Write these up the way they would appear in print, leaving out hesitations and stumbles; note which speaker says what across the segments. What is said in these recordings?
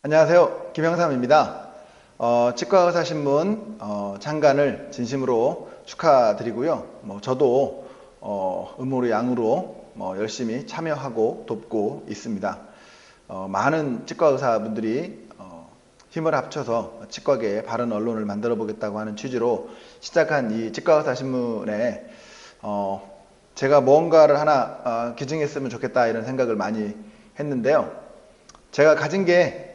Speaker 1: 안녕하세요. 김영삼입니다. 치과의사신문 창간을 진심으로 축하드리고요. 저도 음으로 양으로 열심히 참여하고 돕고 있습니다. 많은 치과의사분들이 힘을 합쳐서 치과계에 바른 언론을 만들어 보겠다고 하는 취지로 시작한 이 치과의사신문에 제가 뭔가를 하나 기증했으면 좋겠다 이런 생각을 많이 했는데요. 제가 가진 게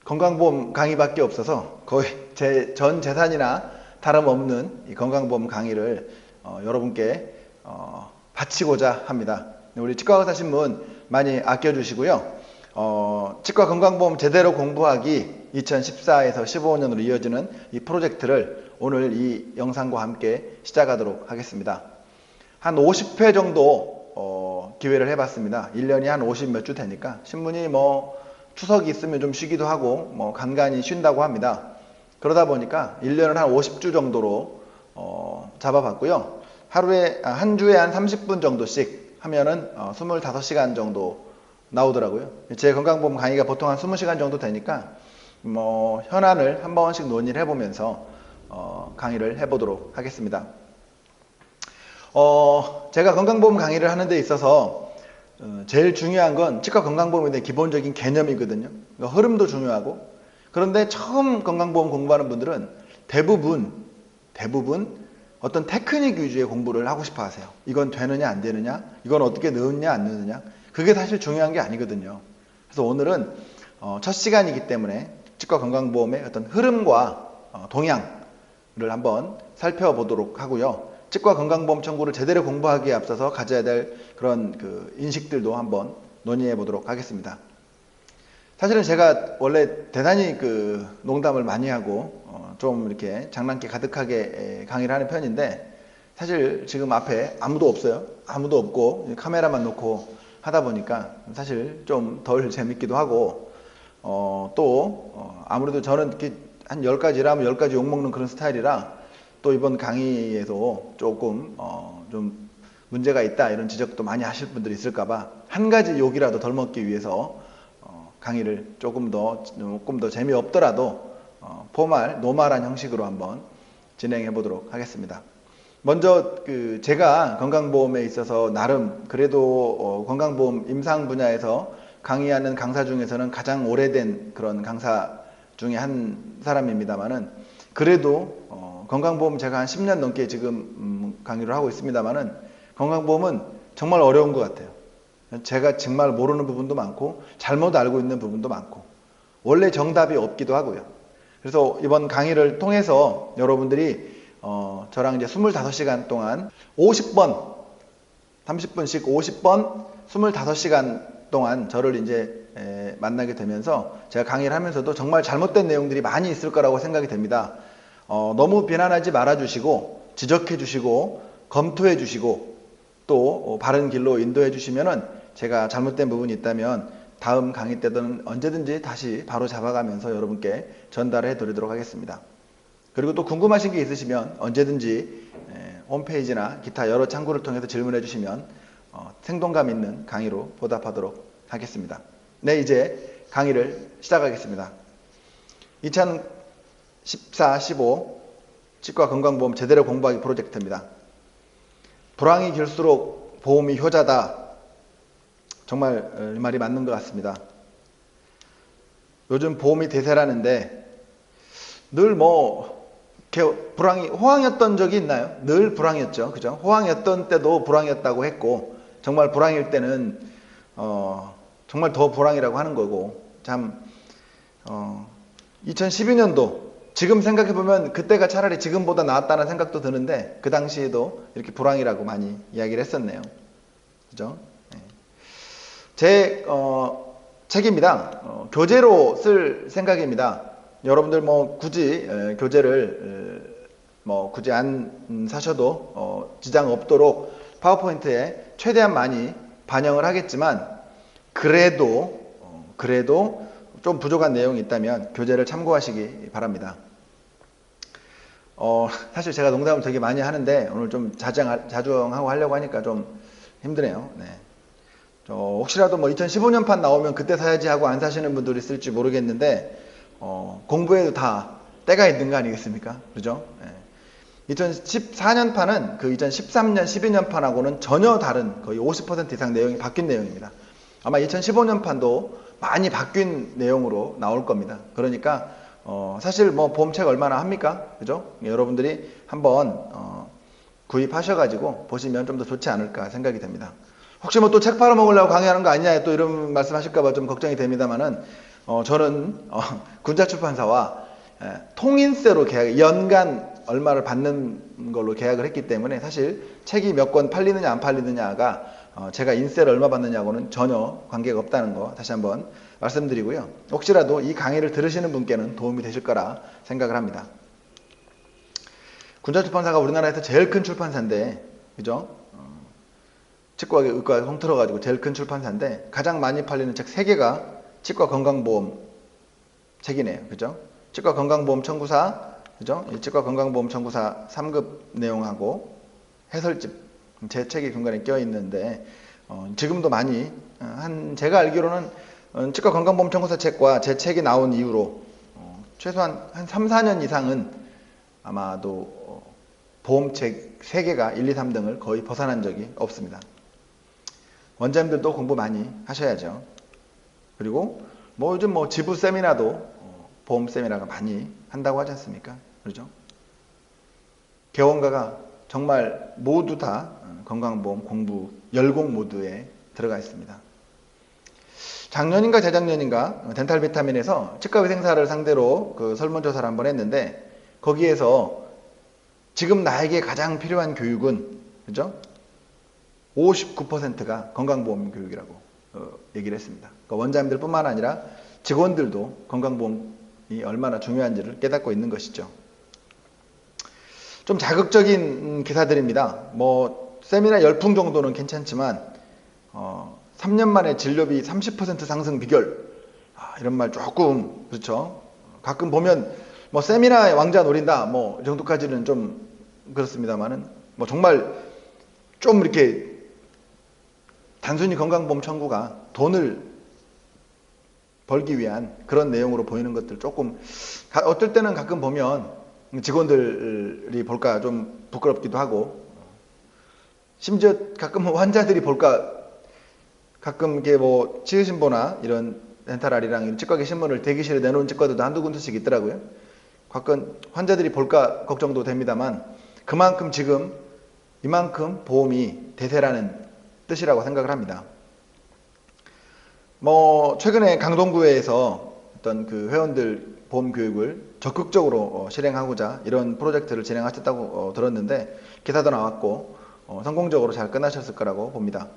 Speaker 1: 건강보험 강의밖에 없어서 거의 제 전 재산이나 다름없는 이 건강보험 강의를 여러분께 바치고자 합니다. 우리 치과의사신문 많이 아껴주시고요. 치과건강보험 제대로 공부하기 2014에서 15년으로 이어지는 이 프로젝트를 오늘 이 영상과 함께 시작하도록 하겠습니다. 한 50회 정도 기회를 해봤습니다. 1년이 한 50 몇 주 되니까 신문이 추석이 있으면 좀 쉬기도 하고 간간히 쉰다고 합니다. 그러다 보니까 1년을 한 50주 정도로 잡아봤고요. 한 주에 한 30분 정도씩 하면은 25시간 정도 나오더라고요. 제 건강보험 강의가 보통 한 20시간 정도 되니까 현안을 한 번씩 논의를 해보면서 강의를 해보도록 하겠습니다. 제가 건강보험 강의를 하는 데 있어서 제일 중요한 건 치과 건강보험에 대한 기본적인 개념이거든요. 그러니까 흐름도 중요하고, 그런데 처음 건강보험 공부하는 분들은 대부분 어떤 테크닉 위주의 공부를 하고 싶어 하세요. 이건 되느냐 안 되느냐, 이건 어떻게 넣느냐 안 넣느냐, 그게 사실 중요한 게 아니거든요. 그래서 오늘은 첫 시간이기 때문에 치과 건강보험의 어떤 흐름과 동향을 한번 살펴보도록 하고요. 치과 건강보험 청구를 제대로 공부하기에 앞서서 가져야 될 그런 인식들도 한번 논의해 보도록 하겠습니다. 사실은 제가 원래 대단히 농담을 많이 하고 좀 이렇게 장난기 가득하게 강의를 하는 편인데, 사실 지금 앞에 아무도 없어요. 아무도 없고 카메라만 놓고 하다 보니까 사실 좀 덜 재밌기도 하고, 아무래도 저는 이렇게 한 10가지 일하면 10가지 욕먹는 그런 스타일이라 또 이번 강의에도 조금 좀 문제가 있다 이런 지적도 많이 하실 분들이 있을까봐 한 가지 욕이라도 덜 먹기 위해서 강의를 조금 더 재미없더라도 노멀한 형식으로 한번 진행해 보도록 하겠습니다. 먼저 제가 건강보험에 있어서 나름 그래도 건강보험 임상 분야에서 강의하는 강사 중에서는 가장 오래된 그런 강사 중에 한 사람입니다만은, 그래도 건강보험 제가 한 10년 넘게 지금 강의를 하고 있습니다만은 건강보험은 정말 어려운 것 같아요. 제가 정말 모르는 부분도 많고 잘못 알고 있는 부분도 많고 원래 정답이 없기도 하고요. 그래서 이번 강의를 통해서 여러분들이 저랑 이제 25시간 동안 50번 30분씩 50번 25시간 동안 저를 이제 만나게 되면서 제가 강의를 하면서도 정말 잘못된 내용들이 많이 있을 거라고 생각이 됩니다. 너무 비난하지 말아 주시고 지적해 주시고 검토해 주시고 또 바른 길로 인도해 주시면은 제가 잘못된 부분이 있다면 다음 강의 때든 언제든지 다시 바로 잡아가면서 여러분께 전달해 드리도록 하겠습니다. 그리고 또 궁금하신 게 있으시면 언제든지 홈페이지나 기타 여러 창구를 통해서 질문해 주시면 생동감 있는 강의로 보답하도록 하겠습니다. 네, 이제 강의를 시작하겠습니다. 2014, 15 치과 건강보험 제대로 공부하기 프로젝트입니다. 불황이 길수록 보험이 효자다. 정말 이 말이 맞는 것 같습니다. 요즘 보험이 대세라는데 늘 호황이었던 적이 있나요? 늘 불황이었죠. 그죠? 호황이었던 때도 불황이었다고 했고, 정말 불황일 때는 정말 더 불황이라고 하는 거고, 참 2012년도 지금 생각해보면 그때가 차라리 지금보다 나았다는 생각도 드는데 그 당시에도 이렇게 불황이라고 많이 이야기를 했었네요. 그죠? 네. 제 책입니다. 교재로 쓸 생각입니다. 여러분들 굳이 교재를 굳이 안 사셔도 지장 없도록 파워포인트에 최대한 많이 반영을 하겠지만, 그래도 좀 부족한 내용이 있다면 교재를 참고하시기 바랍니다. 사실 제가 농담을 되게 많이 하는데 오늘 좀 자정하고 하려고 하니까 좀 힘드네요. 네. 혹시라도 뭐 2015년판 나오면 그때 사야지 하고 안 사시는 분들이 있을지 모르겠는데, 공부에도 다 때가 있는 거 아니겠습니까? 그죠? 2014년판은 그 2013년, 12년판하고는 전혀 다른 거의 50% 이상 내용이 바뀐 내용입니다. 아마 2015년판도 많이 바뀐 내용으로 나올 겁니다. 그러니까 사실 뭐 보험책 얼마나 합니까? 그죠? 여러분들이 한번 구입하셔가지고 보시면 좀 더 좋지 않을까 생각이 됩니다. 혹시 뭐 또 책 팔아먹으려고 강의하는 거 아니냐 또 이런 말씀 하실까봐 좀 걱정이 됩니다만은 저는 군자출판사와 통인세로 계약, 연간 얼마를 받는 걸로 계약을 했기 때문에 사실 책이 몇 권 팔리느냐 안 팔리느냐가 제가 인세를 얼마 받느냐고는 전혀 관계가 없다는 거 다시 한번 말씀드리고요. 혹시라도 이 강의를 들으시는 분께는 도움이 되실 거라 생각을 합니다. 군자출판사가 우리나라에서 제일 큰 출판사인데, 그죠? 치과학에 의과가 통틀어가지고 제일 큰 출판사인데 가장 많이 팔리는 책 3개가 치과 건강보험 책이네요. 그죠? 치과 건강보험 청구사, 그죠? 이 치과 건강보험 청구사 3급 내용하고 해설집 제 책이 중간에 껴 있는데 지금도 많이 제가 알기로는 치과 건강보험 청구사 책과 제 책이 나온 이후로 최소한 한 3, 4년 이상은 아마도 보험책 3개가 1, 2, 3등을 거의 벗어난 적이 없습니다. 원장님들도 공부 많이 하셔야죠. 그리고 뭐 요즘 뭐 지부 세미나도 보험 세미나가 많이 한다고 하지 않습니까? 그렇죠? 개원가가 정말 모두 다 건강보험 공부 열공 모드에 들어가 있습니다. 작년인가 재작년인가 덴탈 비타민에서 치과의생사를 상대로 그 설문조사를 한번 했는데 거기에서 지금 나에게 가장 필요한 교육은, 그죠? 59%가 건강보험 교육이라고 얘기를 했습니다. 그러니까 원장님들 뿐만 아니라 직원들도 건강보험이 얼마나 중요한지를 깨닫고 있는 것이죠. 좀 자극적인 기사들입니다. 뭐 세미나 열풍 정도는 괜찮지만 3년 만에 진료비 30% 상승 비결, 이런 말 조금 그렇죠. 가끔 보면 뭐 세미나 왕자 노린다 뭐 이 정도까지는 좀 그렇습니다만은 뭐 정말 좀 이렇게 단순히 건강보험 청구가 돈을 벌기 위한 그런 내용으로 보이는 것들 조금 어떨 때는 가끔 보면 직원들이 볼까 좀 부끄럽기도 하고 심지어 가끔 환자들이 볼까 가끔 이렇게 뭐 치의신보나 이런 렌탈알이랑 이런 치과계 신문을 대기실에 내놓은 치과들도 한두 군데씩 있더라고요. 가끔 환자들이 볼까 걱정도 됩니다만 그만큼 지금 이만큼 보험이 대세라는 뜻이라고 생각을 합니다. 뭐 최근에 강동구에서 어떤 그 회원들 보험 교육을 적극적으로 실행하고자 이런 프로젝트를 진행하셨다고 들었는데 기사도 나왔고 성공적으로 잘 끝나셨을 거라고 봅니다.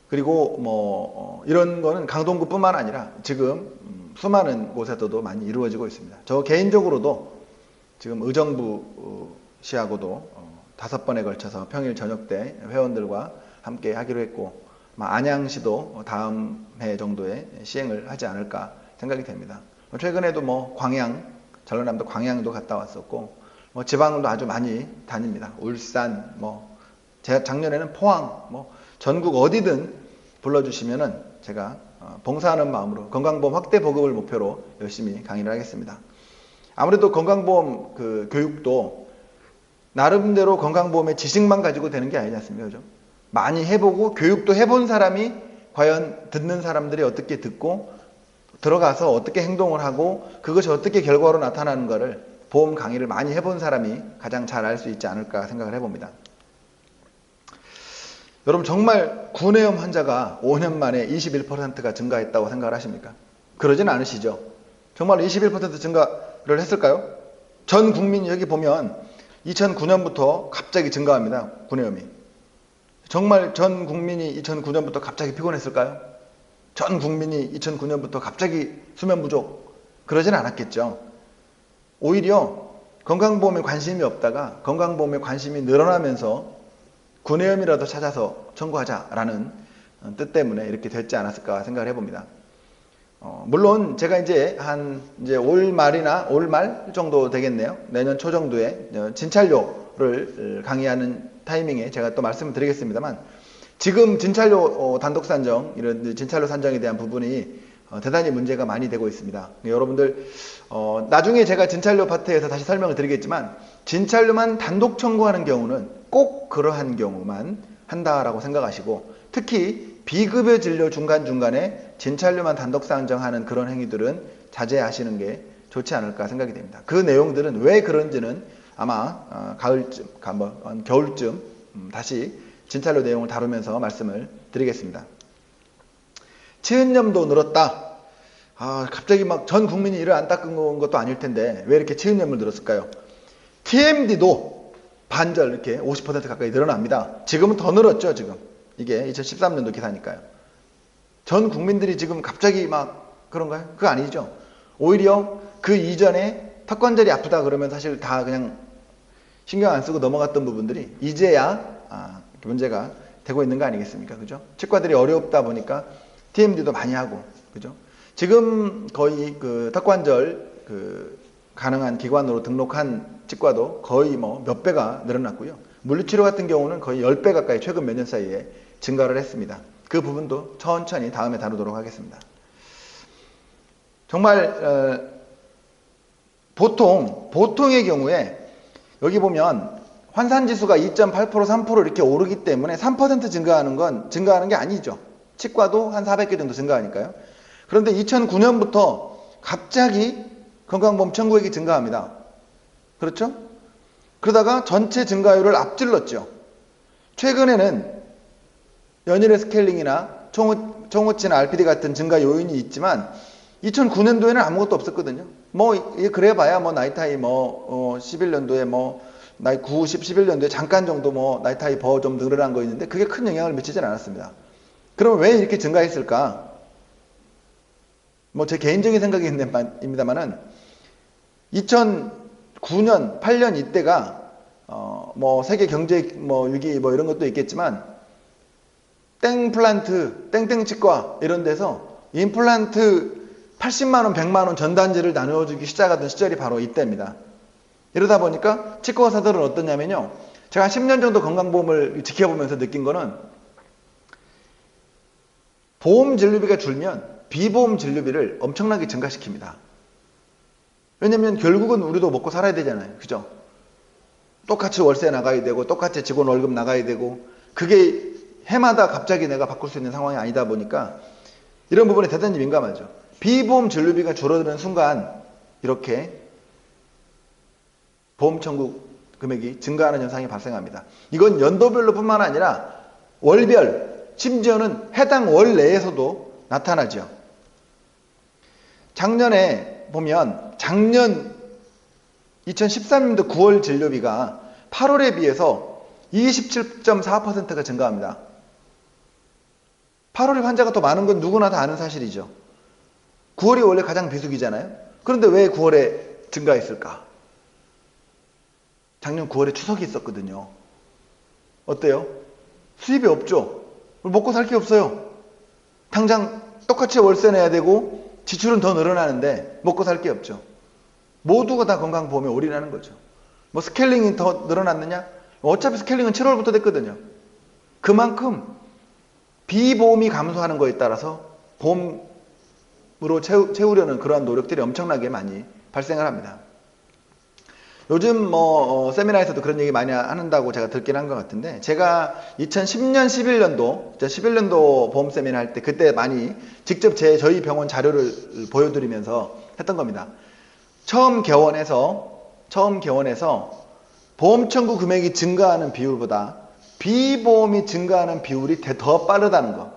Speaker 1: 그리고 뭐 이런 거는 강동구뿐만 아니라 지금 수많은 곳에서도 많이 이루어지고 있습니다. 저 개인적으로도 지금 의정부 시하고도 5번에 걸쳐서 평일 저녁 때 회원들과 함께 하기로 했고 안양시도 다음 해 정도에 시행을 하지 않을까 생각이 됩니다. 최근에도 뭐 광양, 전라남도 광양도 갔다 왔었고 뭐 지방도 아주 많이 다닙니다. 울산, 뭐 작년에는 포항, 뭐 전국 어디든 불러주시면은 제가 봉사하는 마음으로 건강보험 확대 보급을 목표로 열심히 강의를 하겠습니다. 아무래도 건강보험 그 교육도 나름대로 건강보험의 지식만 가지고 되는 게 아니지 않습니까? 그죠? 많이 해보고 교육도 해본 사람이 과연 듣는 사람들이 어떻게 듣고 들어가서 어떻게 행동을 하고 그것이 어떻게 결과로 나타나는가를 보험 강의를 많이 해본 사람이 가장 잘 알 수 있지 않을까 생각을 해봅니다. 여러분 정말 구내염 환자가 5년 만에 21%가 증가했다고 생각을 하십니까? 그러진 않으시죠? 정말 21% 증가를 했을까요? 전 국민이 여기 보면 2009년부터 갑자기 증가합니다. 구내염이. 정말 전 국민이 2009년부터 갑자기 피곤했을까요? 전 국민이 2009년부터 갑자기 수면 부족 그러진 않았겠죠. 오히려 건강보험에 관심이 없다가 건강보험에 관심이 늘어나면서 구내염이라도 찾아서 청구하자라는 뜻 때문에 이렇게 됐지 않았을까 생각을 해봅니다. 물론 제가 이제 올 말이나 올 말 정도 되겠네요. 내년 초 정도에 진찰료를 강의하는 타이밍에 제가 또 말씀을 드리겠습니다만 지금 진찰료 단독 산정, 이런 진찰료 산정에 대한 부분이 대단히 문제가 많이 되고 있습니다. 여러분들 나중에 제가 진찰료 파트에서 다시 설명을 드리겠지만 진찰료만 단독 청구하는 경우는 꼭 그러한 경우만 한다라고 생각하시고, 특히 비급여 진료 중간중간에 진찰료만 단독 산정하는 그런 행위들은 자제하시는 게 좋지 않을까 생각이 됩니다. 그 내용들은 왜 그런지는 아마 가을쯤, 겨울쯤 다시 진찰료 내용을 다루면서 말씀을 드리겠습니다. 치은염도 늘었다. 갑자기 막 전 국민이 이를 안 닦은 것도 아닐 텐데 왜 이렇게 치은염을 늘었을까요? TMD도 반절 이렇게 50% 가까이 늘어납니다. 지금은 더 늘었죠, 지금. 이게 2013년도 기사니까요. 전 국민들이 지금 갑자기 막 그런가요? 그거 아니죠. 오히려 그 이전에 턱관절이 아프다 그러면 사실 다 그냥 신경 안 쓰고 넘어갔던 부분들이 이제야 문제가 되고 있는 거 아니겠습니까? 그죠? 치과들이 어렵다 보니까 TMD도 많이 하고, 그죠? 지금 거의 그 턱관절 가능한 기관으로 등록한 치과도 거의 뭐 몇 배가 늘어났고요. 물리치료 같은 경우는 거의 10배 가까이 최근 몇 년 사이에 증가를 했습니다. 그 부분도 천천히 다음에 다루도록 하겠습니다. 정말 보통의 경우에 여기 보면 환산지수가 2.8% 3% 이렇게 오르기 때문에 3% 증가하는 게 아니죠. 치과도 한 400개 정도 증가하니까요. 그런데 2009년부터 갑자기 건강보험 청구액이 증가합니다. 그렇죠? 그러다가 전체 증가율을 앞질렀죠. 최근에는 연일의 스케일링이나 총호치나 RPD 같은 증가 요인이 있지만 2009년도에는 아무것도 없었거든요. 그래봐야 나이 타이 11년도에 나이 9, 10, 11년도에 잠깐 정도 나이 타이 좀 늘어난 거 있는데 그게 큰 영향을 미치진 않았습니다. 그럼 왜 이렇게 증가했을까? 제 개인적인 생각입니다만은 2009년, 8년 이때가 세계 경제 위기 이런 것도 있겠지만 땡플란트, 땡땡치과 이런 데서 임플란트 80만원, 100만원 전단지를 나누어주기 시작하던 시절이 바로 이때입니다. 이러다 보니까 치과 의사들은 어떠냐면요. 제가 10년 정도 건강보험을 지켜보면서 느낀 거는 보험 진료비가 줄면 비보험 진료비를 엄청나게 증가시킵니다. 왜냐면 결국은 우리도 먹고 살아야 되잖아요. 그죠? 똑같이 월세 나가야 되고 똑같이 직원 월급 나가야 되고 그게 해마다 갑자기 내가 바꿀 수 있는 상황이 아니다 보니까 이런 부분에 대단히 민감하죠. 비보험 진료비가 줄어드는 순간 이렇게 보험 청구 금액이 증가하는 현상이 발생합니다. 이건 연도별로 뿐만 아니라 월별, 심지어는 해당 월 내에서도 나타나죠. 작년에 보면 작년 2013년도 9월 진료비가 8월에 비해서 27.4%가 증가합니다. 8월에 환자가 더 많은 건 누구나 다 아는 사실이죠. 9월이 원래 가장 비수기잖아요. 그런데 왜 9월에 증가했을까? 작년 9월에 추석이 있었거든요. 어때요? 수입이 없죠. 먹고 살 게 없어요. 당장 똑같이 월세 내야 되고 지출은 더 늘어나는데 먹고 살 게 없죠. 모두가 다 건강보험에 올인하는 거죠. 스케일링이 더 늘어났느냐? 어차피 스케일링은 7월부터 됐거든요. 그만큼 비보험이 감소하는 거에 따라서 보험으로 채우려는 그러한 노력들이 엄청나게 많이 발생을 합니다. 요즘 세미나에서도 그런 얘기 많이 한다고 제가 듣긴 한 것 같은데, 제가 2010년 11년도 보험 세미나 할 때 그때 많이 직접 저희 병원 자료를 보여드리면서 했던 겁니다. 처음 개원해서 보험 청구 금액이 증가하는 비율보다 비보험이 증가하는 비율이 더 빠르다는 거,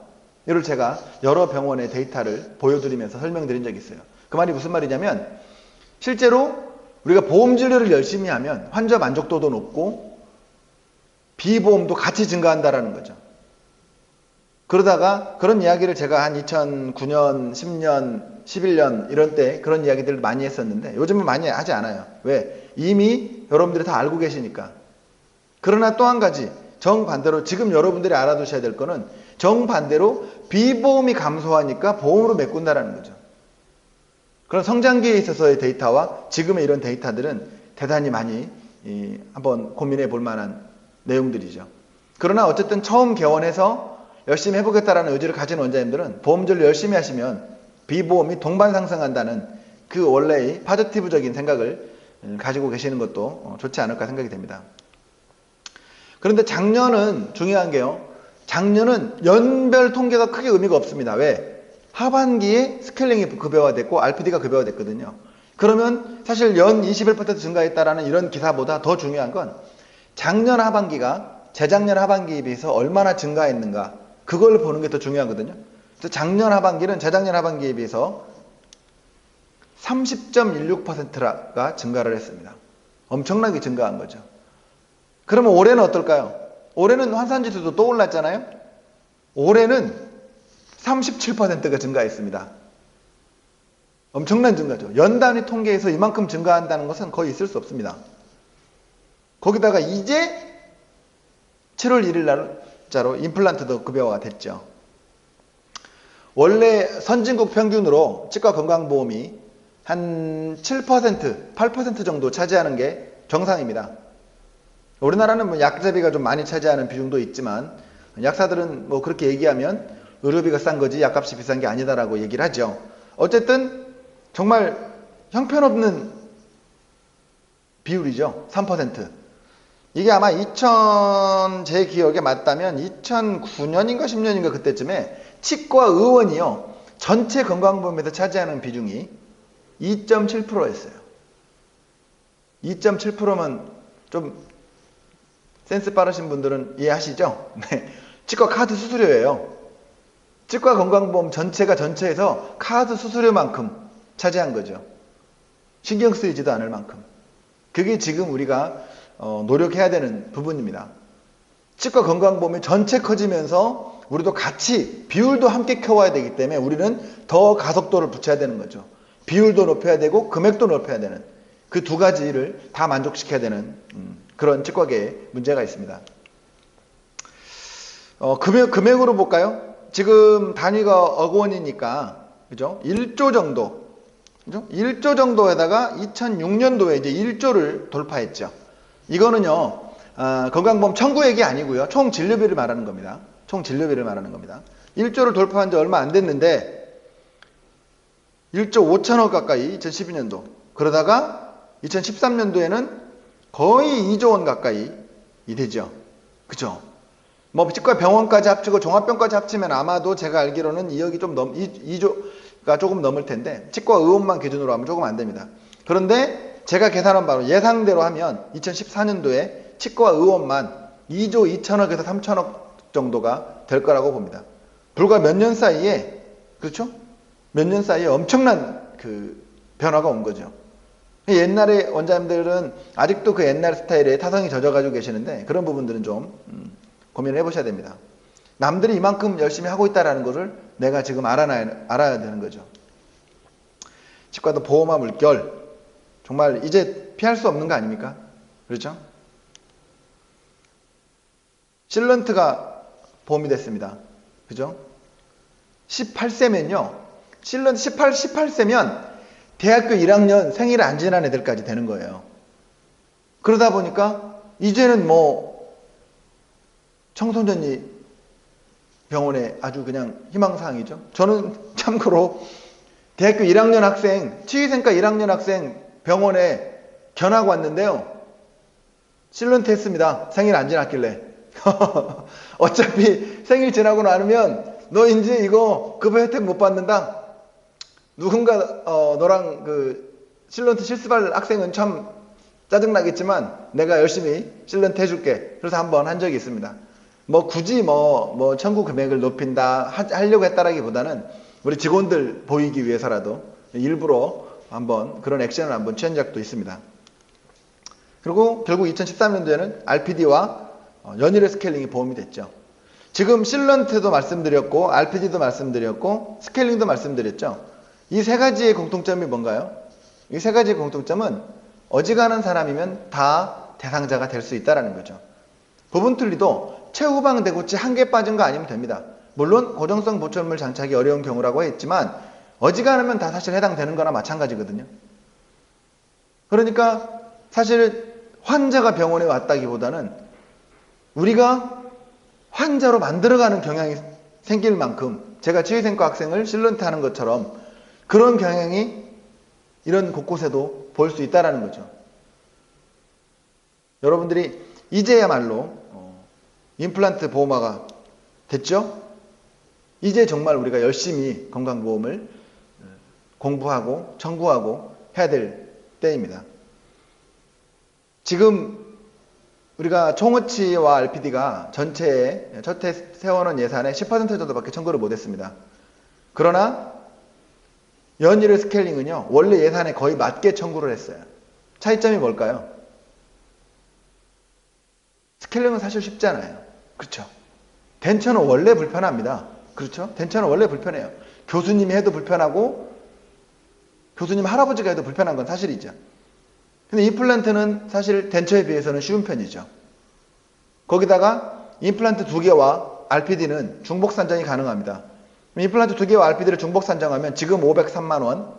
Speaker 1: 이걸 제가 여러 병원의 데이터를 보여드리면서 설명드린 적이 있어요. 그 말이 무슨 말이냐면, 실제로 우리가 보험 진료를 열심히 하면 환자 만족도도 높고 비보험도 같이 증가한다라는 거죠. 그러다가 그런 이야기를 제가 한 2009년, 10년, 11년 이런 때 그런 이야기들을 많이 했었는데 요즘은 많이 하지 않아요. 왜? 이미 여러분들이 다 알고 계시니까. 그러나 또 한 가지, 정반대로 지금 여러분들이 알아두셔야 될 거는 정반대로 비보험이 감소하니까 보험으로 메꾼다라는 거죠. 그런 성장기에 있어서의 데이터와 지금의 이런 데이터들은 대단히 많이 한번 고민해 볼 만한 내용들이죠. 그러나 어쨌든 처음 개원해서 열심히 해보겠다라는 의지를 가진 원장님들은 보험주를 열심히 하시면 비보험이 동반 상승한다는 그 원래의 파지티브적인 생각을 가지고 계시는 것도 좋지 않을까 생각이 됩니다. 그런데 작년은 중요한 게요. 작년은 연별 통계가 크게 의미가 없습니다. 왜? 하반기에 스케일링이 급여화됐고 RPD가 급여화됐거든요. 그러면 사실 연 21% 증가했다라는 이런 기사보다 더 중요한 건 작년 하반기가 재작년 하반기에 비해서 얼마나 증가했는가, 그걸 보는 게 더 중요하거든요. 그래서 작년 하반기는 재작년 하반기에 비해서 30.16%가 증가를 했습니다. 엄청나게 증가한 거죠. 그러면 올해는 어떨까요? 올해는 환산지수도 또 올랐잖아요. 올해는 37%가 증가했습니다. 엄청난 증가죠. 연단위 통계에서 이만큼 증가한다는 것은 거의 있을 수 없습니다. 거기다가 이제 7월 1일 날짜로 임플란트도 급여화가 됐죠. 원래 선진국 평균으로 치과 건강보험이 한 7%, 8% 정도 차지하는 게 정상입니다. 우리나라는 뭐 약자비가 좀 많이 차지하는 비중도 있지만 약사들은 뭐 그렇게 얘기하면 의료비가 싼 거지 약값이 비싼 게 아니다라고 얘기를 하죠. 어쨌든 정말 형편없는 비율이죠. 3%. 이게 아마 제 기억에 맞다면 2009년인가 10년인가 그때쯤에 치과 의원이요. 전체 건강보험에서 차지하는 비중이 2.7%였어요. 2.7%면 좀 센스 빠르신 분들은 이해하시죠? 네. 치과 카드 수수료예요. 치과 건강보험 전체가 전체에서 카드 수수료만큼 차지한 거죠. 신경 쓰이지도 않을 만큼. 그게 지금 우리가 노력해야 되는 부분입니다. 치과 건강보험이 전체 커지면서 우리도 같이 비율도 함께 켜와야 되기 때문에 우리는 더 가속도를 붙여야 되는 거죠. 비율도 높여야 되고 금액도 높여야 되는 그 두 가지를 다 만족시켜야 되는 그런 치과계에 문제가 있습니다. 금액으로 볼까요? 지금 단위가 억 원이니까 그죠? 1조 정도. 그죠? 1조 정도에다가 2006년도에 이제 1조를 돌파했죠. 이거는요. 건강보험 청구액이 아니고요. 총 진료비를 말하는 겁니다. 총 진료비를 말하는 겁니다. 1조를 돌파한 지 얼마 안 됐는데 1조 5천억 가까이 2012년도. 그러다가 2013년도에는 거의 2조 원 가까이 되죠. 그죠? 뭐 치과 병원까지 합치고 종합병까지 합치면 아마도 제가 알기로는 2억이 좀 2조가 조금 넘을 텐데 치과 의원만 기준으로 하면 조금 안 됩니다. 그런데 제가 계산한 바로 예상대로 하면 2014년도에 치과 의원만 2조 2천억에서 3천억 정도가 될 거라고 봅니다. 불과 몇 년 사이에, 그렇죠? 몇 년 사이에 엄청난 그 변화가 온 거죠. 옛날에 원장님들은 아직도 그 옛날 스타일에 타성이 젖어가지고 계시는데 그런 부분들은 좀 고민을 해보셔야 됩니다. 남들이 이만큼 열심히 하고 있다는 것을 내가 지금 알아야 되는 거죠. 치과도 보험화 물결 정말 이제 피할 수 없는 거 아닙니까? 그렇죠? 실런트가 보험이 됐습니다. 그죠? 18세면요. 실런트 18세면 대학교 1학년 생일 안 지난 애들까지 되는 거예요. 그러다 보니까 이제는 뭐 청소년이 병원에 아주 그냥 희망사항이죠. 저는 참고로 대학교 1학년 학생, 치위생과 1학년 학생 병원에 견학 왔는데요. 실런트 했습니다. 생일 안 지났길래. 어차피 생일 지나고 나면 너 이제 이거 급여 혜택 못 받는다. 누군가 너랑 그 실런트 실습할 학생은 참 짜증나겠지만 내가 열심히 실런트 해줄게. 그래서 한번 한 적이 있습니다. 뭐 굳이 뭐 청구 금액을 높인다 하려고 했다라기보다는 우리 직원들 보이기 위해서라도 일부러 한번 그런 액션을 한번 취한 적도 있습니다. 그리고 결국 2013년도에는 RPD와 연일의 스케일링이 보험이 됐죠. 지금 실런트도 말씀드렸고 RPD도 말씀드렸고 스케일링도 말씀드렸죠. 이 세 가지의 공통점이 뭔가요? 이 세 가지의 공통점은 어지간한 사람이면 다 대상자가 될 수 있다는 거죠. 부분틀리도 최후방 대구치 한 개 빠진 거 아니면 됩니다. 물론 고정성 보철물 장착이 어려운 경우라고 했지만 어지간하면 다 사실 해당되는 거나 마찬가지거든요. 그러니까 사실 환자가 병원에 왔다기보다는 우리가 환자로 만들어가는 경향이 생길 만큼 제가 치위생과 학생을 실런트 하는 것처럼 그런 경향이 이런 곳곳에도 볼 수 있다는 거죠. 여러분들이 이제야말로 임플란트 보험화가 됐죠? 이제 정말 우리가 열심히 건강보험을 공부하고 청구하고 해야 될 때입니다. 지금 우리가 총어치와 RPD가 전체에 첫 해 세워놓은 예산의 10% 정도밖에 청구를 못했습니다. 그러나 연일의 스케일링은요, 원래 예산에 거의 맞게 청구를 했어요. 차이점이 뭘까요? 스케일링은 사실 쉽잖아요. 그렇죠? 덴처는 원래 불편합니다. 그렇죠? 덴처는 원래 불편해요. 교수님이 해도 불편하고 교수님 할아버지가 해도 불편한 건 사실이죠. 근데 임플란트는 사실 덴처에 비해서는 쉬운 편이죠. 거기다가 임플란트 2개와 RPD는 중복 산정이 가능합니다. 임플란트 2개와 RPD를 중복 산정하면 지금 503만원,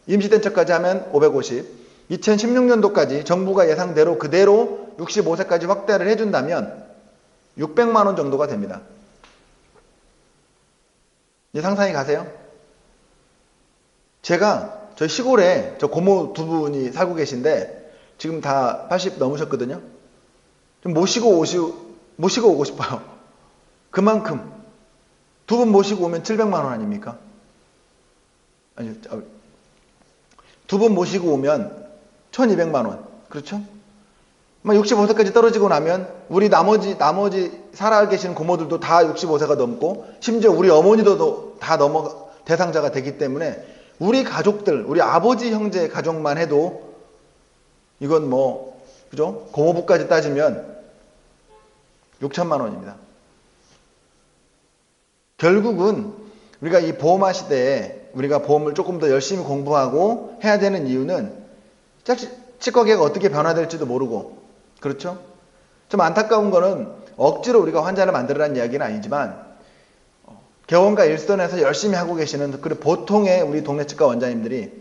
Speaker 1: 임시덴처까지 하면 550, 2016년도까지 정부가 예상대로 그대로 65세까지 확대를 해준다면 600만원 정도가 됩니다. 이제 상상이 가세요? 제가 저희 시골에 저 고모 두 분이 살고 계신데 지금 다 80 넘으셨거든요. 좀 모시고 오고 싶어요. 그만큼 두 분 모시고 오면 700만원 아닙니까? 아니, 두 분 모시고 오면 1200만원. 그렇죠? 65세까지 떨어지고 나면 우리 나머지 살아 계시는 고모들도 다 65세가 넘고 심지어 우리 어머니도 다 대상자가 되기 때문에 우리 가족들, 우리 아버지 형제 가족만 해도 이건 그죠? 고모부까지 따지면 6천만 원입니다. 결국은 우리가 이 보험화 시대에 우리가 보험을 조금 더 열심히 공부하고 해야 되는 이유는 치과계가 어떻게 변화될지도 모르고, 그렇죠? 좀 안타까운 거는 억지로 우리가 환자를 만들어라는 이야기는 아니지만 개원과 일선에서 열심히 하고 계시는 그 보통의 우리 동네 치과 원장님들이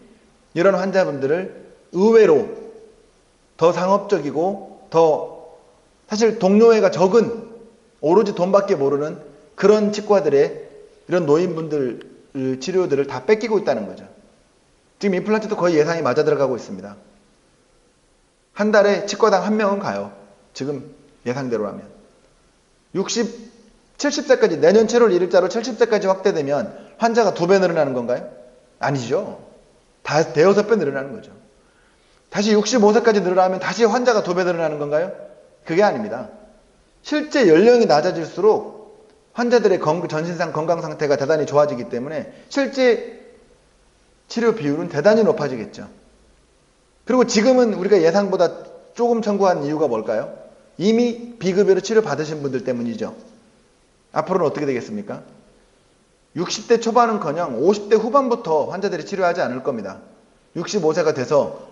Speaker 1: 이런 환자분들을 의외로 더 상업적이고 더 사실 동료애가 적은 오로지 돈밖에 모르는 그런 치과들의 이런 노인분들 치료들을 다 뺏기고 있다는 거죠. 지금 임플란트도 거의 예상이 맞아 들어가고 있습니다. 한 달에 치과당 한 명은 가요. 지금 예상대로라면. 70세까지 내년 7월 1일자로 70세까지 확대되면 환자가 2배 늘어나는 건가요? 아니죠. 다 대여섯 배 늘어나는 거죠. 다시 65세까지 늘어나면 다시 환자가 2배 늘어나는 건가요? 그게 아닙니다. 실제 연령이 낮아질수록 환자들의 전신상 건강 상태가 대단히 좋아지기 때문에 실제 치료 비율은 대단히 높아지겠죠. 그리고 지금은 우리가 예상보다 조금 청구한 이유가 뭘까요? 이미 비급여로 치료 받으신 분들 때문이죠. 앞으로는 어떻게 되겠습니까? 60대 초반은커녕 50대 후반부터 환자들이 치료하지 않을 겁니다. 65세가 돼서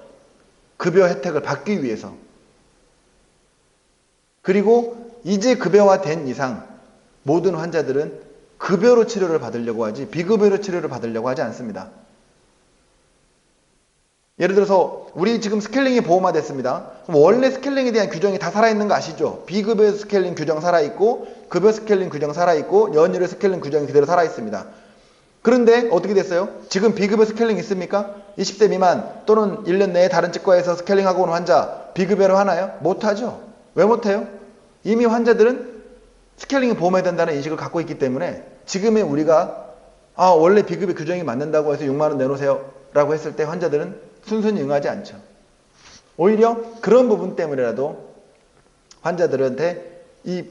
Speaker 1: 급여 혜택을 받기 위해서. 그리고 이제 급여화된 이상 모든 환자들은 급여로 치료를 받으려고 하지 비급여로 치료를 받으려고 하지 않습니다. 예를 들어서 우리 지금 스케일링이 보험화됐습니다. 그럼 원래 스케일링에 대한 규정이 다 살아있는 거 아시죠? 비급여 스케일링 규정 살아있고 급여 스케일링 규정 살아있고 연율의 스케일링 규정이 그대로 살아있습니다. 그런데 어떻게 됐어요? 지금 비급여 스케일링 있습니까? 20세 미만 또는 1년 내에 다른 치과에서 스케일링하고 온 환자 비급여로 하나요? 못하죠. 왜 못해요? 이미 환자들은 스케일링이 보험화된다는 인식을 갖고 있기 때문에 지금의 우리가 원래 비급여 규정이 맞는다고 해서 6만원 내놓으세요 라고 했을 때 환자들은 순순히 응하지 않죠. 오히려 그런 부분 때문에라도 환자들한테 이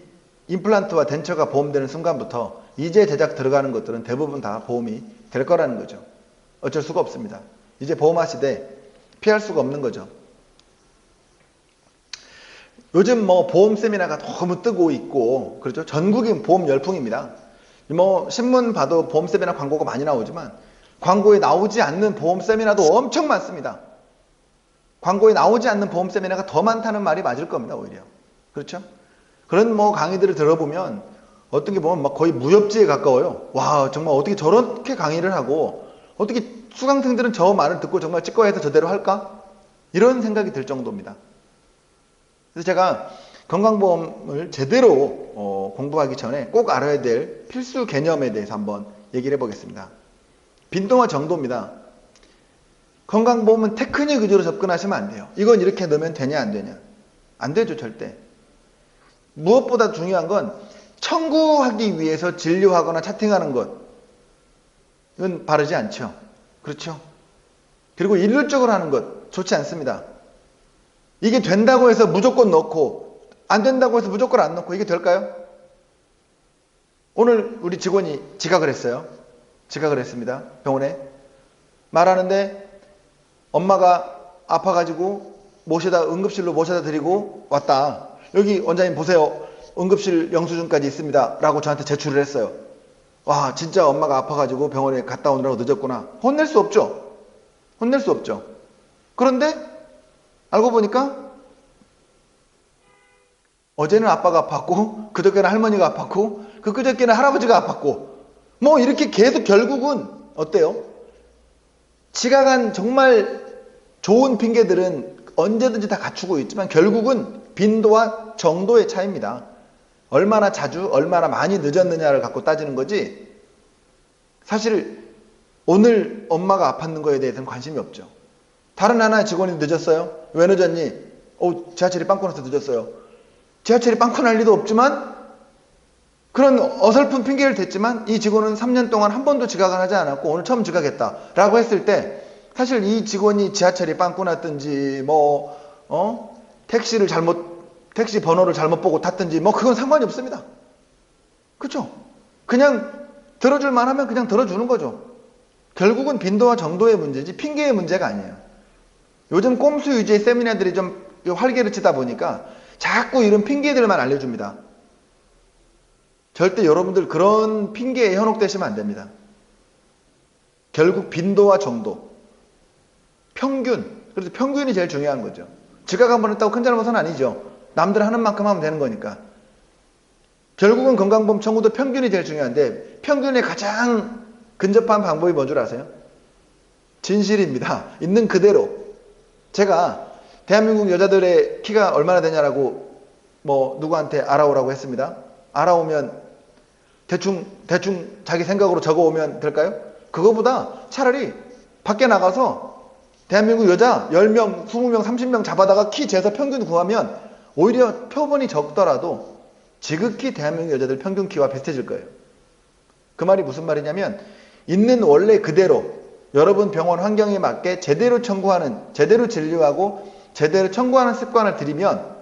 Speaker 1: 임플란트와 덴처가 보험되는 순간부터 이제 제작 들어가는 것들은 대부분 다 보험이 될 거라는 거죠. 어쩔 수가 없습니다. 이제 보험화 시대 피할 수가 없는 거죠. 요즘 보험 세미나가 너무 뜨고 있고 그렇죠. 전국이 보험 열풍입니다. 신문 봐도 보험 세미나 광고가 많이 나오지만 광고에 나오지 않는 보험 세미나도 엄청 많습니다. 광고에 나오지 않는 보험 세미나가 더 많다는 말이 맞을 겁니다. 오히려. 그렇죠? 그런 강의들을 들어보면 어떤 게 보면 거의 무협지에 가까워요. 와, 정말 어떻게 저렇게 강의를 하고 어떻게 수강생들은 저 말을 듣고 정말 치과에서 저대로 할까? 이런 생각이 들 정도입니다. 그래서 제가 건강보험을 제대로 공부하기 전에 꼭 알아야 될 필수 개념에 대해서 한번 얘기를 해보겠습니다. 빈도와 정도입니다. 건강보험은 테크닉 위주로 접근하시면 안 돼요. 이건 이렇게 넣으면 되냐 안 되냐. 안 되죠, 절대. 무엇보다 중요한 건 청구하기 위해서 진료하거나 차팅하는 것. 이건 바르지 않죠. 그렇죠? 그리고 일률적으로 하는 것 좋지 않습니다. 이게 된다고 해서 무조건 넣고 안 된다고 해서 무조건 안 넣고 이게 될까요? 오늘 우리 직원이 지각을 했어요. 지각을 했습니다. 병원에. 말하는데 엄마가 아파가지고 응급실로 모셔다 드리고 왔다. 여기 원장님 보세요. 응급실 영수증까지 있습니다. 라고 저한테 제출을 했어요. 와, 진짜 엄마가 아파가지고 병원에 갔다 오느라고 늦었구나. 혼낼 수 없죠. 혼낼 수 없죠. 그런데 알고 보니까 어제는 아빠가 아팠고 그저께는 할머니가 아팠고 그저께는 할아버지가 아팠고 뭐 이렇게 계속 결국은 어때요? 지각한 정말 좋은 핑계들은 언제든지 다 갖추고 있지만 결국은 빈도와 정도의 차이입니다. 얼마나 자주 얼마나 많이 늦었느냐를 갖고 따지는 거지 사실 오늘 엄마가 아팠는 거에 대해서는 관심이 없죠. 다른 하나의 직원이 늦었어요. 왜 늦었니? 지하철이 빵꾸 나서 늦었어요. 지하철이 빵꾸 날 리도 없지만 그런 어설픈 핑계를 댔지만 이 직원은 3년 동안 한 번도 지각을 하지 않았고 오늘 처음 지각했다 라고 했을 때 사실 이 직원이 지하철이 빵꾸 났든지 택시 번호를 잘못 보고 탔든지 그건 상관이 없습니다. 그렇죠? 그냥 들어줄만 하면 그냥 들어주는 거죠. 결국은 빈도와 정도의 문제지 핑계의 문제가 아니에요. 요즘 꼼수 위주의 세미나들이 좀 활개를 치다 보니까 자꾸 이런 핑계들만 알려줍니다. 절대 여러분들 그런 핑계에 현혹되시면 안 됩니다. 결국 빈도와 정도, 평균, 그래서 평균이 제일 중요한 거죠. 지각 한 번 했다고 큰 잘못은 아니죠. 남들 하는 만큼 하면 되는 거니까. 결국은 건강보험 청구도 평균이 제일 중요한데 평균에 가장 근접한 방법이 뭔 줄 아세요? 진실입니다. 있는 그대로. 제가 대한민국 여자들의 키가 얼마나 되냐라고 누구한테 알아오라고 했습니다. 알아오면 대충 자기 생각으로 적어오면 될까요? 그거보다 차라리 밖에 나가서 대한민국 여자 10명, 20명, 30명 잡아다가 키 재서 평균 구하면 오히려 표본이 적더라도 지극히 대한민국 여자들 평균 키와 비슷해질 거예요. 그 말이 무슨 말이냐면 있는 원래 그대로 여러분 병원 환경에 맞게 제대로 청구하는, 제대로 진료하고 제대로 청구하는 습관을 들이면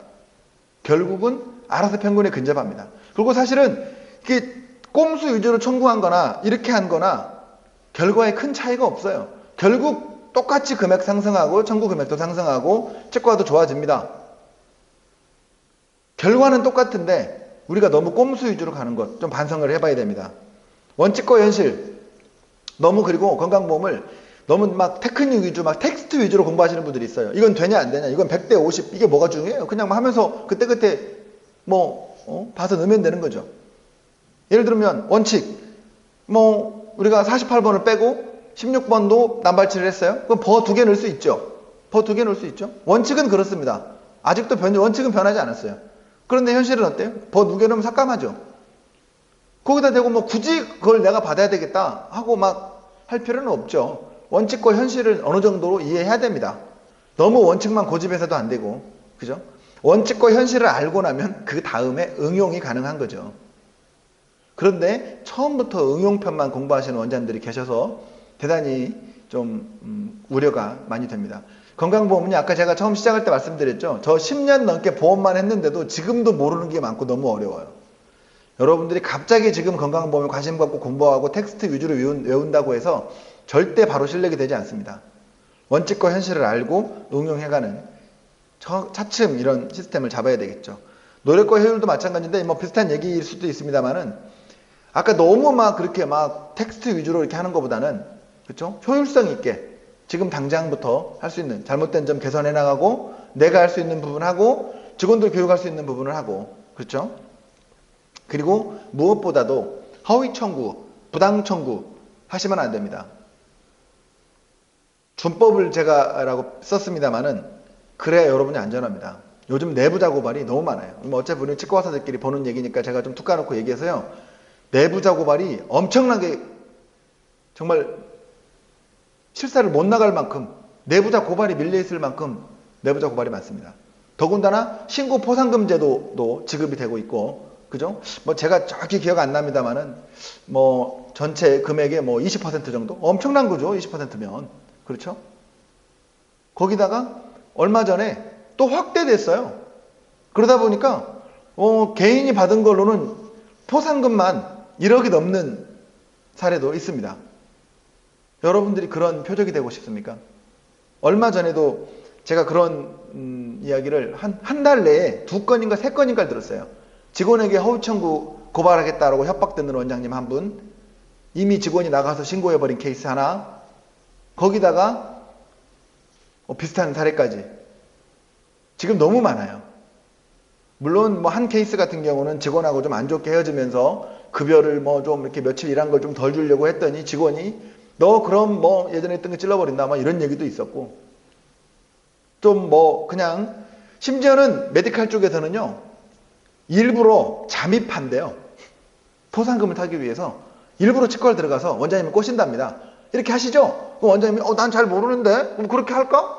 Speaker 1: 결국은 알아서 평균에 근접합니다. 그리고 사실은 이게 꼼수 위주로 청구한 거나 이렇게 한 거나 결과에 큰 차이가 없어요. 결국 똑같이 금액 상승하고 청구 금액도 상승하고 치과도 좋아집니다. 결과는 똑같은데 우리가 너무 꼼수 위주로 가는 것 좀 반성을 해봐야 됩니다. 원칙과 현실 너무 그리고 건강보험을 너무 막 테크닉 위주 막 텍스트 위주로 공부하시는 분들이 있어요. 이건 되냐 안 되냐 이건 100대 50 이게 뭐가 중요해요. 그냥 하면서 그때그때 봐서 넣으면 되는 거죠. 예를 들면 원칙 우리가 48번을 빼고 16번도 남발치를 했어요. 그럼 버 2개 넣을 수 있죠. 버 2개 넣을 수 있죠. 원칙은 그렇습니다. 아직도 원칙은 변하지 않았어요. 그런데 현실은 어때요? 버 2개 넣으면 삭감하죠. 거기다 대고 굳이 그걸 내가 받아야 되겠다 하고 할 필요는 없죠. 원칙과 현실을 어느 정도로 이해해야 됩니다. 너무 원칙만 고집해서도 안 되고, 그죠? 원칙과 현실을 알고 나면 그 다음에 응용이 가능한 거죠. 그런데 처음부터 응용편만 공부하시는 원장들이 계셔서 대단히 좀 우려가 많이 됩니다. 건강보험은요, 아까 제가 처음 시작할 때 말씀드렸죠. 저 10년 넘게 보험만 했는데도 지금도 모르는 게 많고 너무 어려워요. 여러분들이 갑자기 지금 건강보험에 관심 갖고 공부하고 텍스트 위주로 외운다고 해서 절대 바로 실력이 되지 않습니다. 원칙과 현실을 알고 응용해가는 차츰 이런 시스템을 잡아야 되겠죠. 노력과 효율도 마찬가지인데 비슷한 얘기일 수도 있습니다만은 아까 너무 그렇게 텍스트 위주로 이렇게 하는 것보다는 그렇죠? 효율성 있게 지금 당장부터 할 수 있는 잘못된 점 개선해 나가고 내가 할 수 있는 부분 하고 직원들 교육할 수 있는 부분을 하고 그렇죠? 그리고 무엇보다도 허위 청구, 부당 청구 하시면 안 됩니다. 준법을 제가 라고 썼습니다만은 그래야 여러분이 안전합니다. 요즘 내부자 고발이 너무 많아요. 뭐 어차피 우리 치과 의사들끼리 보는 얘기니까 제가 좀 툭 까놓고 얘기해서요. 내부자 고발이 엄청나게 정말 실사를 못 나갈 만큼 내부자 고발이 밀려있을 만큼 내부자 고발이 많습니다. 더군다나 신고 포상금 제도도 지급이 되고 있고, 그죠? 뭐 제가 정확히 기억 안 납니다만은 뭐 전체 금액의 뭐 20% 정도? 엄청난 거죠. 20%면. 그렇죠? 거기다가 얼마 전에 또 확대됐어요. 그러다 보니까 개인이 받은 걸로는 포상금만 1억이 넘는 사례도 있습니다. 여러분들이 그런 표적이 되고 싶습니까? 얼마 전에도 제가 그런 이야기를 한 달 내에 2건인가 3건인가 들었어요. 직원에게 허위 청구 고발하겠다라고 협박되는 원장님 한 분, 이미 직원이 나가서 신고해버린 케이스 하나, 거기다가 비슷한 사례까지 지금 너무 많아요. 물론 뭐 한 케이스 같은 경우는 직원하고 좀 안 좋게 헤어지면서 급여를 뭐 좀 이렇게 며칠 일한 걸 좀 덜 주려고 했더니 직원이 너 그럼 뭐 예전에 했던 거 찔러버린다 막 이런 얘기도 있었고, 좀 뭐 그냥 심지어는 메디칼 쪽에서는요 일부러 잠입한대요. 포상금을 타기 위해서 일부러 치과를 들어가서 원장님을 꼬신답니다. 이렇게 하시죠? 그럼 원장님이 난 잘 모르는데 그럼 그렇게 할까?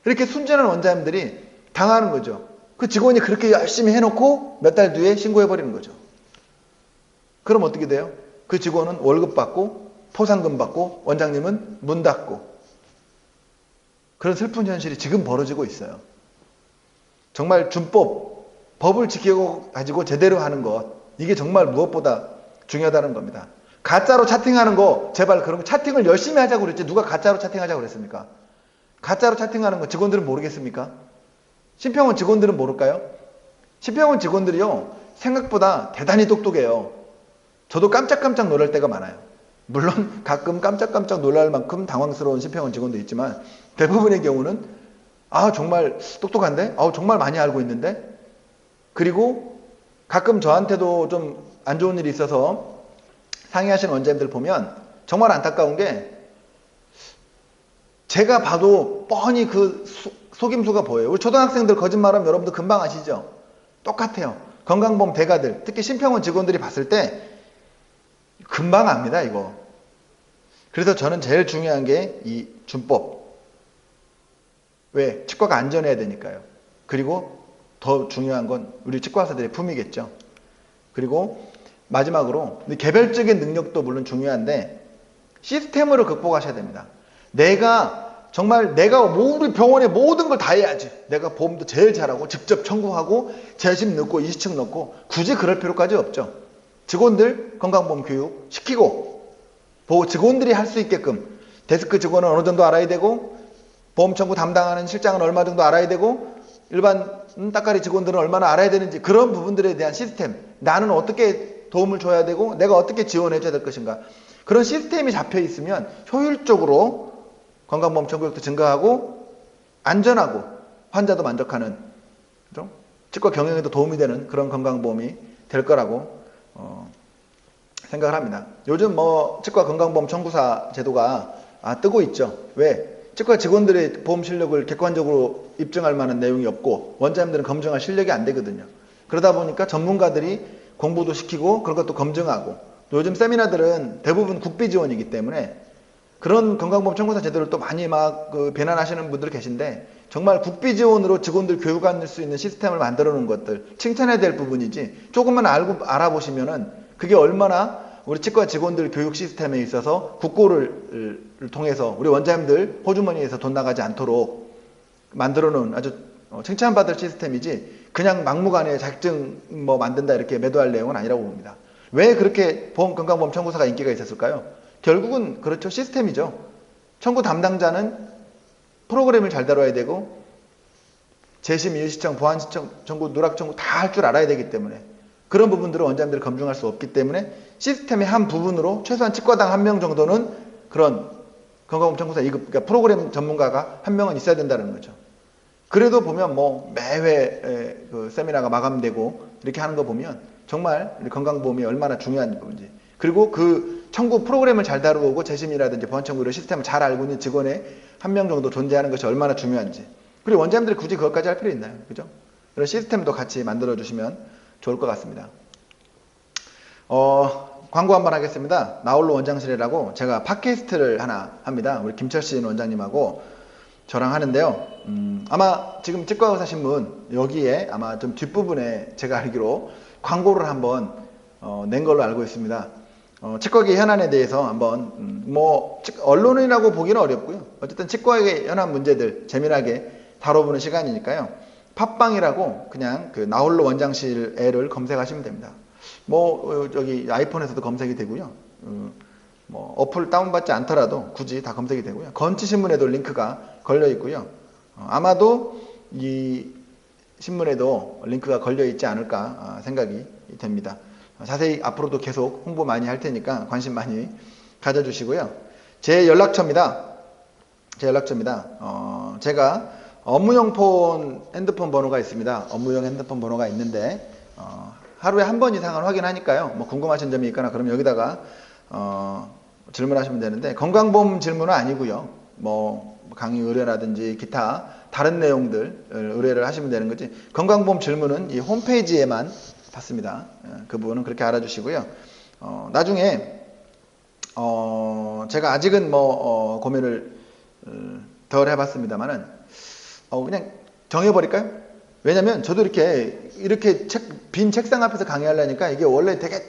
Speaker 1: 이렇게 순진한 원장님들이 당하는 거죠. 그 직원이 그렇게 열심히 해놓고 몇 달 뒤에 신고해버리는 거죠. 그럼 어떻게 돼요? 그 직원은 월급 받고 포상금 받고 원장님은 문 닫고, 그런 슬픈 현실이 지금 벌어지고 있어요. 정말 준법, 법을 지키고 가지고 제대로 하는 것, 이게 정말 무엇보다 중요하다는 겁니다. 가짜로 차팅하는 거, 제발 그런 거 차팅을 열심히 하자고 그랬지 누가 가짜로 차팅하자고 그랬습니까? 가짜로 차팅하는 거 직원들은 모르겠습니까? 신평원 직원들은 모를까요? 신평원 직원들이요 생각보다 대단히 똑똑해요. 저도 깜짝깜짝 놀랄 때가 많아요. 물론 가끔 깜짝깜짝 놀랄 만큼 당황스러운 신평원 직원도 있지만 대부분의 경우는 정말 똑똑한데? 정말 많이 알고 있는데? 그리고 가끔 저한테도 좀 안 좋은 일이 있어서 상의하시는 원장님들 보면 정말 안타까운 게, 제가 봐도 뻔히 그 속임수가 보여요. 우리 초등학생들 거짓말하면 여러분들 금방 아시죠? 똑같아요. 건강보험 대가들, 특히 신평원 직원들이 봤을 때 금방 압니다, 이거. 그래서 저는 제일 중요한 게 이 준법. 왜? 치과가 안전해야 되니까요. 그리고 더 중요한 건 우리 치과 의사들의 품이겠죠. 그리고 마지막으로 개별적인 능력도 물론 중요한데 시스템으로 극복하셔야 됩니다. 내가 우리 병원의 모든 걸 다 해야지. 내가 보험도 제일 잘하고 직접 청구하고 재심 넣고 이시청 넣고, 굳이 그럴 필요까지 없죠. 직원들 건강보험 교육 시키고 직원들이 할 수 있게끔 데스크 직원은 어느 정도 알아야 되고, 보험 청구 담당하는 실장은 얼마 정도 알아야 되고, 일반 따까리 직원들은 얼마나 알아야 되는지, 그런 부분들에 대한 시스템, 나는 어떻게 도움을 줘야 되고 내가 어떻게 지원해 줘야 될 것인가, 그런 시스템이 잡혀 있으면 효율적으로 건강보험 청구력도 증가하고 안전하고 환자도 만족하는, 그죠? 치과 경영에도 도움이 되는 그런 건강보험이 될 거라고 생각을 합니다. 요즘 뭐 치과 건강보험 청구사 제도가 뜨고 있죠. 왜? 치과 직원들의 보험 실력을 객관적으로 입증할 만한 내용이 없고 원장님들은 검증할 실력이 안 되거든요. 그러다 보니까 전문가들이 공부도 시키고 그런 것도 검증하고, 또 요즘 세미나들은 대부분 국비 지원이기 때문에 그런 건강보험 청구사 제도를 또 많이 비난하시는 분들 계신데, 정말 국비 지원으로 직원들 교육할 수 있는 시스템을 만들어 놓은 것들 칭찬해야 될 부분이지, 조금만 알아보시면은 그게 얼마나 우리 치과 직원들 교육 시스템에 있어서 국고를 통해서 우리 원장님들 호주머니에서 돈 나가지 않도록 만들어 놓은 아주 칭찬받을 시스템이지, 그냥 막무가내에 자격증 만든다 이렇게 매도할 내용은 아니라고 봅니다. 왜 그렇게 건강보험 청구사가 인기가 있었을까요? 결국은 그렇죠. 시스템이죠. 청구 담당자는 프로그램을 잘 다뤄야 되고 재심, 이의시청, 보완시청, 청구, 누락 청구 다 할 줄 알아야 되기 때문에, 그런 부분들을 원장님들이 검증할 수 없기 때문에 시스템의 한 부분으로 최소한 치과당 1명 정도는 그런 건강보험 청구사 2급, 그러니까 프로그램 전문가가 1명은 있어야 된다는 거죠. 그래도 보면 매회 그 세미나가 마감되고 이렇게 하는 거 보면 정말 우리 건강보험이 얼마나 중요한 부분인지, 그리고 그 청구 프로그램을 잘 다루고 재심이라든지 보완 청구 이런 시스템을 잘 알고 있는 직원의 1명 정도 존재하는 것이 얼마나 중요한지, 그리고 원장님들이 굳이 그것까지 할 필요 있나요? 그죠? 그런 시스템도 같이 만들어 주시면 좋을 것 같습니다. 광고 한번 하겠습니다. 나홀로 원장실이라고 제가 팟캐스트를 하나 합니다. 우리 김철신 원장님하고 저랑 하는데요. 아마 지금 치과의사 신문 여기에 아마 좀 뒷부분에 제가 알기로 광고를 한번 낸 걸로 알고 있습니다. 치과계 현안에 대해서 한번 뭐 언론이라고 보기는 어렵고요. 어쨌든 치과계 현안 문제들 재미나게 다뤄보는 시간이니까요. 팟빵이라고 그냥 그 나홀로 원장실을 검색하시면 됩니다. 뭐 저기 아이폰에서도 검색이 되고요. 뭐 어플 다운받지 않더라도 굳이 다 검색이 되고요. 건치신문에도 링크가 걸려 있고요. 아마도 이 신문에도 링크가 걸려 있지 않을까 생각이 됩니다. 자세히 앞으로도 계속 홍보 많이 할 테니까 관심 많이 가져주시고요. 제 연락처입니다. 제가 업무용 핸드폰 번호가 있습니다. 업무용 핸드폰 번호가 있는데 하루에 한 번 이상은 확인하니까요. 뭐 궁금하신 점이 있거나 그러면 여기다가 질문하시면 되는데 건강보험 질문은 아니고요. 뭐 강의 의뢰라든지 기타 다른 내용들 의뢰를 하시면 되는 거지. 건강보험 질문은 이 홈페이지에만 받습니다. 그 부분은 그렇게 알아주시고요. 나중에 제가 아직은 뭐 고민을 덜 해봤습니다만은 그냥 정해버릴까요? 왜냐면 저도 이렇게 빈 책상 앞에서 강의하려니까 이게 원래 되게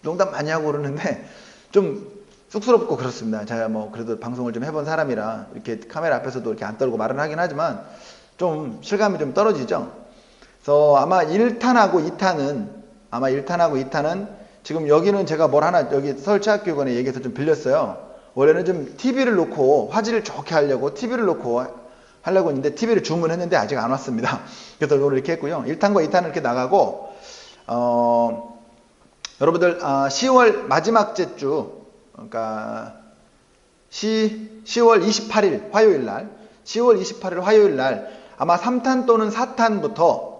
Speaker 1: 농담 많이 하고 그러는데 좀 쑥스럽고 그렇습니다. 제가 뭐 그래도 방송을 좀 해본 사람이라 이렇게 카메라 앞에서도 이렇게 안 떨고 말은 하긴 하지만 좀 실감이 좀 떨어지죠. 그래서 아마 1탄하고 2탄은 지금 여기는 제가 뭘 하나 여기 서울치학교관에 얘기해서 좀 빌렸어요. 원래는 좀 TV를 놓고 화질을 좋게 하려고 TV를 놓고 하려고 했는데 TV를 주문했는데 아직 안 왔습니다. 그래서 오늘 이렇게 했고요. 1탄과 2탄은 이렇게 나가고 여러분들 10월 마지막 주 그러니까 10월 28일 화요일 날 아마 3탄 또는 4탄부터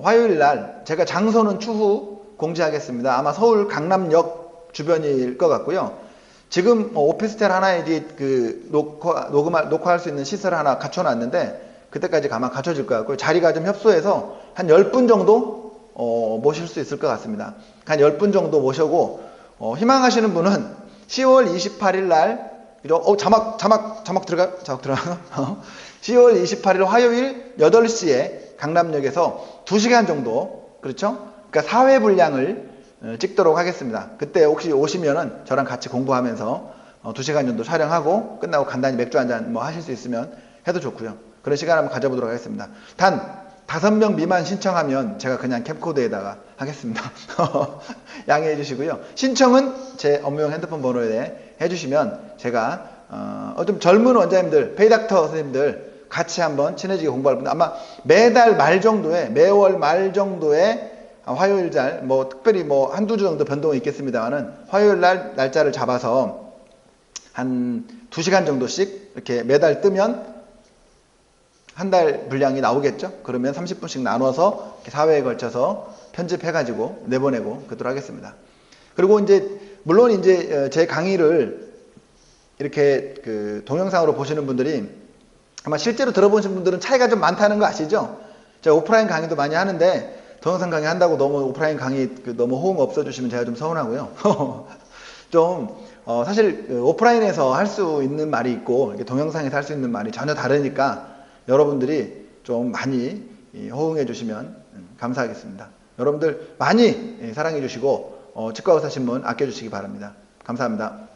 Speaker 1: 화요일 날 제가 장소는 추후 공지하겠습니다. 아마 서울 강남역 주변일 것 같고요. 지금 오피스텔 하나에 그 녹화할 수 있는 시설 하나 갖춰놨는데 그때까지 가만 갖춰질 것 같고요. 자리가 좀 협소해서 한 10분 정도 모실 수 있을 것 같습니다. 한 10분 정도 모셔고 희망하시는 분은 10월 28일 날 자막 들어가 10월 28일 화요일 8시에 강남역에서 2시간 정도 그렇죠? 그러니까 4회 분량을 찍도록 하겠습니다. 그때 혹시 오시면은 저랑 같이 공부하면서 2시간 정도 촬영하고 끝나고 간단히 맥주 한잔 뭐 하실 수 있으면 해도 좋고요. 그런 시간 한번 가져보도록 하겠습니다. 단 5명 미만 신청하면 제가 그냥 캠코더에다가 하겠습니다. 양해해 주시고요. 신청은 제 업무용 핸드폰 번호에 해주시면 제가 좀 젊은 원장님들, 페이닥터 선생님들 같이 한번 친해지게 공부할 분들 아마 매월 말 정도에 화요일 날 뭐 특별히 뭐 한두 주 정도 변동이 있겠습니다만은 화요일 날 날짜를 잡아서 한 2시간 정도씩 이렇게 매달 뜨면 한 달 분량이 나오겠죠. 그러면 30분씩 나눠서 4회에 걸쳐서 편집해가지고 내보내고 그러도록 하겠습니다. 그리고 물론 제 강의를 이렇게 그 동영상으로 보시는 분들이 아마 실제로 들어보신 분들은 차이가 좀 많다는 거 아시죠? 제가 오프라인 강의도 많이 하는데 동영상 강의 한다고 너무 오프라인 강의 너무 호응 없어주시면 제가 좀 서운하고요. 사실 오프라인에서 할 수 있는 말이 있고 동영상에서 할 수 있는 말이 전혀 다르니까 여러분들이 좀 많이 호응해 주시면 감사하겠습니다. 여러분들 많이 사랑해 주시고 치과의사 신문 아껴 주시기 바랍니다. 감사합니다.